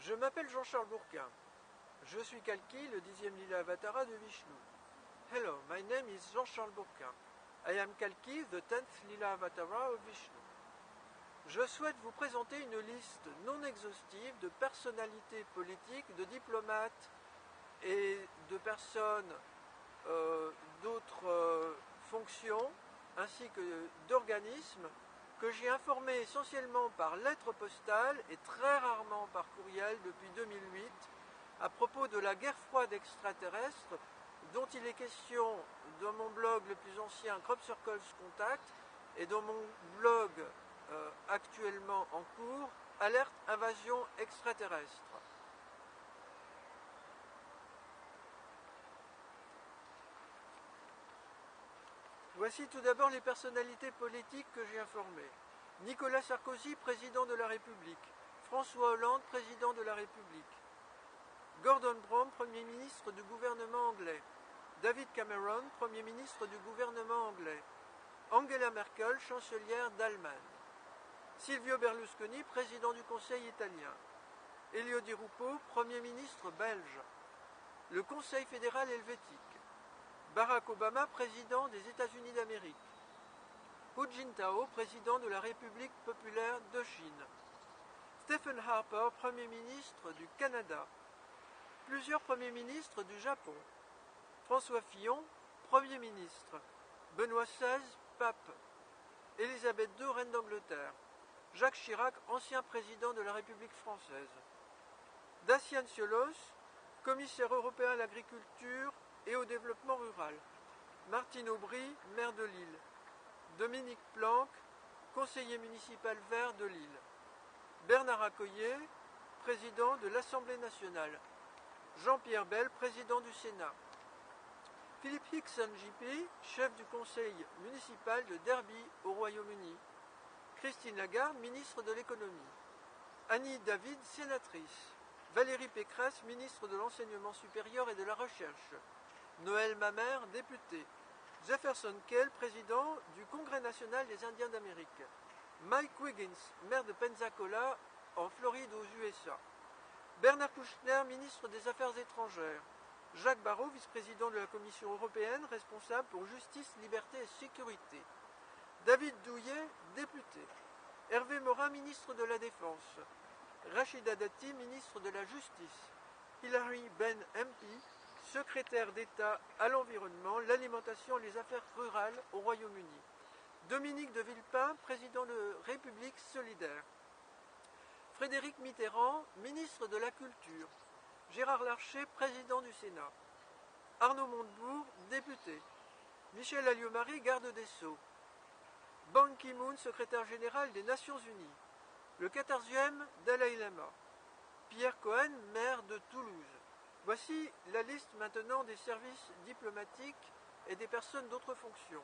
Je m'appelle Jean-Charles Bourquin. Je suis Kalki, le 10e Lila Avatara de Vishnu. Hello, my name is Jean-Charles Bourquin. I am Kalki, the 10th Lila Avatara of Vishnu. Je souhaite vous présenter une liste non exhaustive de personnalités politiques, de diplomates et de personnes d'autres fonctions, ainsi que d'organismes, que j'ai informés essentiellement par lettre postale et très rarement par courriel depuis 2008, à propos de la guerre froide extraterrestre, dont il est question dans mon blog le plus ancien, Crop Circles Contact, et dans mon blog actuellement en cours, Alerte Invasion Extraterrestre. Voici tout d'abord les personnalités politiques que j'ai informées. Nicolas Sarkozy, président de la République. François Hollande, président de la République. Gordon Brown, Premier ministre du gouvernement anglais. David Cameron, Premier ministre du gouvernement anglais. Angela Merkel, chancelière d'Allemagne. Silvio Berlusconi, président du Conseil italien. Elio Di Rupo, Premier ministre belge. Le Conseil fédéral helvétique. Barack Obama, président des États-Unis d'Amérique. Hu Jintao, président de la République populaire de Chine. Stephen Harper, Premier ministre du Canada. Plusieurs premiers ministres du Japon. François Fillon, Premier ministre. Benoît XVI, pape. Élisabeth II, reine d'Angleterre. Jacques Chirac, ancien président de la République française. Dacian Ciolos, commissaire européen à l'agriculture et au développement rural. Martine Aubry, maire de Lille. Dominique Planck, conseiller municipal vert de Lille. Bernard Accoyer, président de l'Assemblée nationale. Jean-Pierre Bell, président du Sénat. Philippe Hickson JP, chef du conseil municipal de Derby au Royaume-Uni. Christine Lagarde, ministre de l'économie. Annie David, sénatrice. Valérie Pécresse, ministre de l'enseignement supérieur et de la recherche. Noël Mamère, député. Jefferson Kell, président du Congrès national des Indiens d'Amérique. Mike Wiggins, maire de Pensacola, en Floride aux USA. Bernard Kouchner, ministre des Affaires étrangères. Jacques Barrot, vice-président de la Commission européenne, responsable pour justice, liberté et sécurité. David Douillet, député. Hervé Morin, ministre de la Défense. Rachida Dati, ministre de la Justice. Hilary Ben MP, secrétaire d'État à l'environnement, l'alimentation et les affaires rurales au Royaume-Uni. Dominique de Villepin, président de République solidaire. Frédéric Mitterrand, ministre de la Culture. Gérard Larcher, président du Sénat. Arnaud Montebourg, député. Michel Alliot-Marie, garde des Sceaux. Ban Ki-moon, secrétaire général des Nations Unies. Le 14e Dalai Lama. Pierre Cohen, maire de Toulouse. Voici la liste maintenant des services diplomatiques et des personnes d'autres fonctions.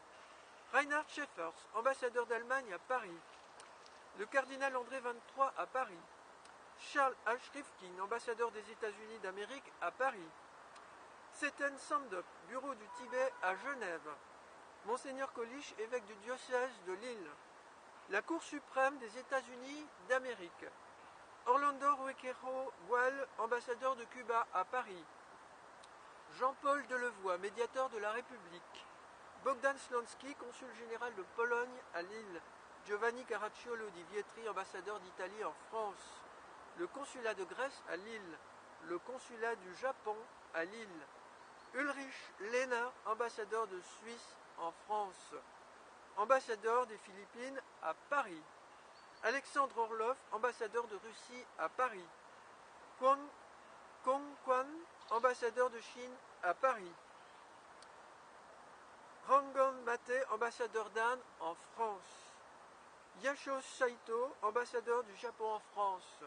Reinhard Schäfers, ambassadeur d'Allemagne à Paris. Le cardinal André XXIII à Paris. Charles H. Rifkin, ambassadeur des États-Unis d'Amérique à Paris. Seten Samdop, bureau du Tibet à Genève. Monseigneur Kolich, évêque du diocèse de Lille. La Cour suprême des États-Unis d'Amérique. Orlando Ruiquero Gual, ambassadeur de Cuba à Paris. Jean-Paul Delevoye, médiateur de la République. Bogdan Slonski, consul général de Pologne à Lille. Giovanni Caracciolo di Vietri, ambassadeur d'Italie en France. Le consulat de Grèce à Lille. Le consulat du Japon à Lille. Ulrich Lehner, ambassadeur de Suisse en France. Ambassadeur des Philippines à Paris. Alexandre Orlov, ambassadeur de Russie à Paris. Kong Quan, ambassadeur de Chine à Paris. Rangan Mate, ambassadeur d'Inde en France. Yasho Saito, ambassadeur du Japon en France.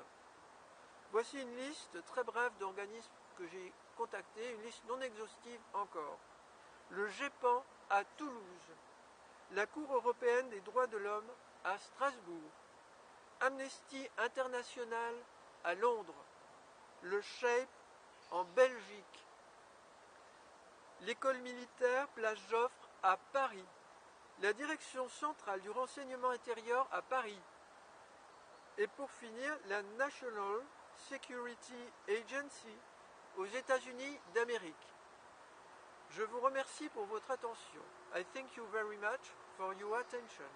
Voici une liste très brève d'organismes que j'ai contactés, une liste non exhaustive encore. Le GEPAN à Toulouse. La Cour européenne des droits de l'homme à Strasbourg. Amnesty International à Londres. Le SHAPE en Belgique. L'école militaire Place Joffre à Paris. La direction centrale du renseignement intérieur à Paris. Et pour finir, la National Security Agency aux États-Unis d'Amérique. Je vous remercie pour votre attention. I thank you very much for your attention.